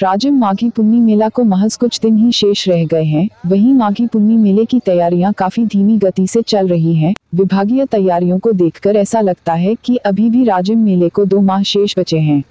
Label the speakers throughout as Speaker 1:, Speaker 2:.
Speaker 1: राजिम माघी पुन्नी मेला को महज कुछ दिन ही शेष रह गए हैं। वहीं माघी पुन्नी मेले की तैयारियां काफी धीमी गति से चल रही हैं। विभागीय तैयारियों को देखकर ऐसा लगता है कि अभी भी राजिम मेले को 2 माह शेष बचे हैं।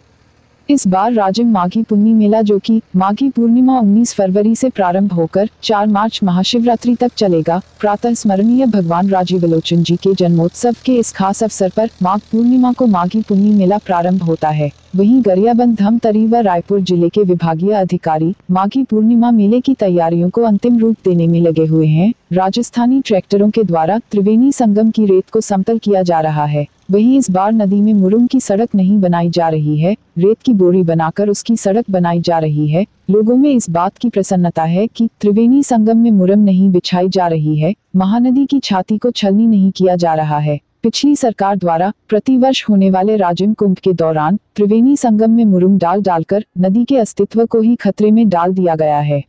Speaker 1: इस बार राजिम माघी पुन्नी मेला, जो कि माघी पूर्णिमा 19 फरवरी से प्रारंभ होकर 4 मार्च महाशिवरात्रि तक चलेगा, प्रातः स्मरणीय भगवान राजीवलोचन जी के जन्मोत्सव के इस खास अवसर पर माघ पूर्णिमा को माघी पुन्नी मेला प्रारंभ होता है। वहीं गरियाबंद, धमतरी व रायपुर जिले के विभागीय अधिकारी माघी पूर्णिमा मेले की तैयारियों को अंतिम रूप देने में लगे हुए हैं। राजस्थानी ट्रैक्टरों के द्वारा त्रिवेणी संगम की रेत को समतल किया जा रहा है। वहीं इस बार नदी में मुरुम की सड़क नहीं बनाई जा रही है, रेत की बोरी बनाकर उसकी सड़क बनाई जा रही है। लोगों में इस बात की प्रसन्नता है कि त्रिवेणी संगम में मुरुम नहीं बिछाई जा रही है, महानदी की छाती को छलनी नहीं किया जा रहा है। पिछली सरकार द्वारा प्रतिवर्ष होने वाले राजिम कुंभ के दौरान त्रिवेणी संगम में मुरुम डालकर नदी के अस्तित्व को ही खतरे में डाल दिया गया है।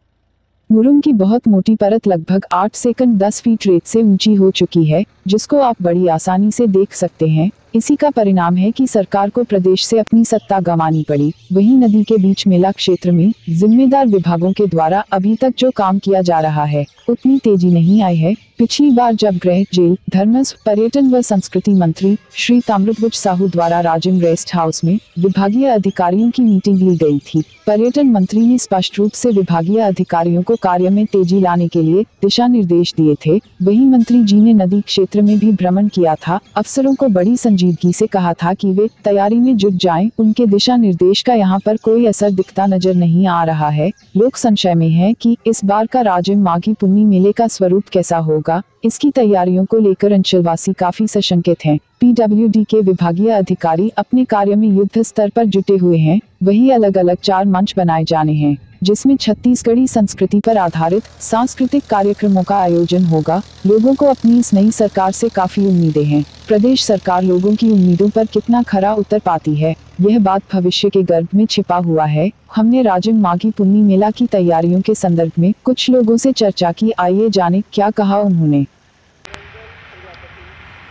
Speaker 1: मुरुम की बहुत मोटी परत लगभग 8 सेकंड 10 फीट रेत से ऊंची हो चुकी है, जिसको आप बड़ी आसानी से देख सकते हैं। इसी का परिणाम है कि सरकार को प्रदेश से अपनी सत्ता गंवानी पड़ी। वहीं नदी के बीच मेला क्षेत्र में जिम्मेदार विभागों के द्वारा अभी तक जो काम किया जा रहा है, उतनी तेजी नहीं आई है। पिछली बार जब गृह, जेल, धर्मस्व, पर्यटन व संस्कृति मंत्री श्री ताम्रध्वज साहू द्वारा राजिम रेस्ट हाउस में विभागीय अधिकारियों की मीटिंग ली गई थी, पर्यटन मंत्री ने स्पष्ट रूप से विभागीय अधिकारियों को कार्य में तेजी लाने के लिए दिशा निर्देश दिए थे। वहीं मंत्री जी ने नदी क्षेत्र में भी भ्रमण किया था, अफसरों को बड़ी संजीदगी से कहा था कि वे तैयारी में जुट जाएं। उनके दिशा निर्देश का यहाँ पर कोई असर दिखता नजर नहीं आ रहा है। लोग संशय में हैं कि इस बार का राजिम माघी पुन्नी मेले का स्वरूप कैसा होगा। इसकी तैयारियों को लेकर अंचलवासी काफी सशंकित हैं। पीडब्ल्यूडी के विभागीय अधिकारी अपने कार्य में युद्ध स्तर पर जुटे हुए हैं। वही अलग अलग 4 मंच बनाए जाने हैं, जिसमें छत्तीसगढ़ी संस्कृति पर आधारित सांस्कृतिक कार्यक्रमों का आयोजन होगा। लोगों को अपनी इस नई सरकार से काफी उम्मीदें हैं। प्रदेश सरकार लोगों की उम्मीदों पर कितना खरा उतर पाती है, यह बात भविष्य के गर्भ में छिपा हुआ है। हमने राजिम माघी पुन्नी मेला की तैयारियों के संदर्भ में कुछ लोगों से चर्चा की। आइए जाने क्या कहा उन्होंने।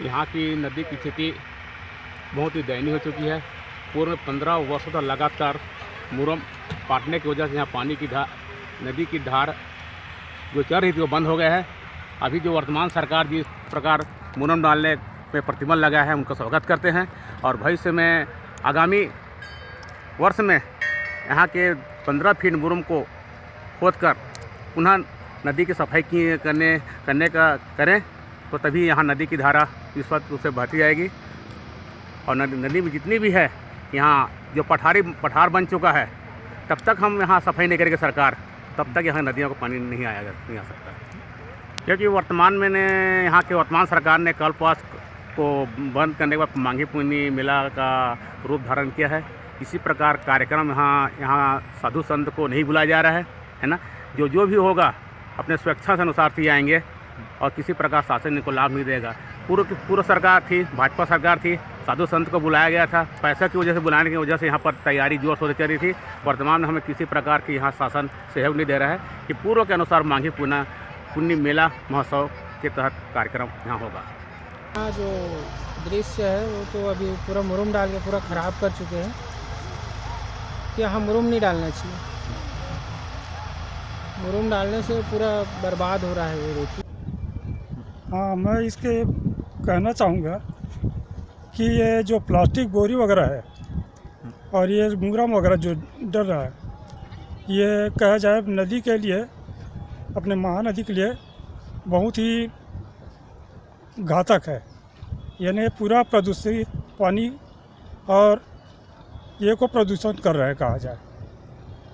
Speaker 2: यहाँ की नदी की स्थिति बहुत ही दयनीय हो चुकी है। पूर्व 15 वर्षों तक लगातार मुरुम पाटने की वजह से यहाँ पानी की नदी की धार जो चल रही थी वो बंद हो गया है। अभी जो वर्तमान सरकार जिस प्रकार मुरुम डालने में प्रतिबंध लगा है, उनका स्वागत करते हैं और भविष्य में आगामी वर्ष में यहाँ के 15 फीट मुरुम को खोदकर पुनः नदी की सफाई करें तो तभी यहाँ नदी की धारा विस्वत रूप से बहती जाएगी। और नदी में जितनी भी है, यहाँ जो पठार बन चुका है, तब तक हम यहाँ सफाई नहीं करेंगे सरकार, तब तक यहाँ नदियों को पानी नहीं आ सकता। क्योंकि वर्तमान में यहाँ के वर्तमान सरकार ने कल्पवास को बंद करने के बाद माघी पुन्नी मेला का रूप धारण किया है। इसी प्रकार कार्यक्रम यहाँ साधु संत को नहीं बुलाया जा रहा है ना। जो भी होगा अपने स्वेच्छा से अनुसार से आएंगे और किसी प्रकार शासन इनको लाभ नहीं देगा। पूर्व सरकार थी, भाजपा सरकार थी, साधु संत को बुलाया गया था, पैसा की वजह से बुलाने की वजह से यहाँ पर तैयारी जोर शोर से चल रही थी। वर्तमान में हमें किसी प्रकार की यहाँ शासन सहयोग नहीं दे रहा है कि पूर्व के अनुसार माघी पुन्नी मेला महोत्सव के तहत कार्यक्रम यहाँ होगा।
Speaker 3: हाँ, जो दृश्य है वो तो अभी पूरा मुरुम डाल के पूरा ख़राब कर चुके हैं कि यहाँ मुरुम नहीं डालना चाहिए। मुरुम डालने से पूरा बर्बाद हो रहा है वो रेती।
Speaker 4: हाँ, मैं इसके कहना चाहूँगा कि ये जो प्लास्टिक बोरी वगैरह है और ये मुरुम वगैरह जो डल रहा है, ये कहा जाए नदी के लिए, अपने महानदी के लिए बहुत ही घातक है। यानी पूरा प्रदूषित पानी और ये को प्रदूषण कर रहा है कहा जाए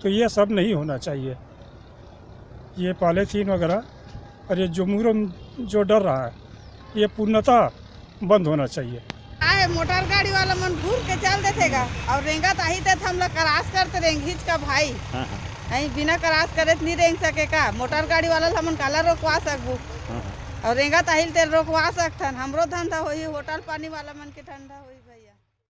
Speaker 4: तो ये सब नहीं होना चाहिए। ये पॉलीथीन वगैरह और ये जो मुरुम जो डर रहा है, ये पूर्णतः बंद होना चाहिए।
Speaker 5: मोटर गाड़ी वाला मन घूर के चल देगा और रेंगा ताही ते हम लोग क्रॉस करते रेंग हिच का भाई नहीं बिना क्रॉस करे नहीं रेंग सके का। मोटर गाड़ी वाला हमन काला रोकवा सकबू और रेंगा ताहिल ते रोकवा सकथन। हमरो धंधा होई, होटल पानी वाला मन के धंधा होई।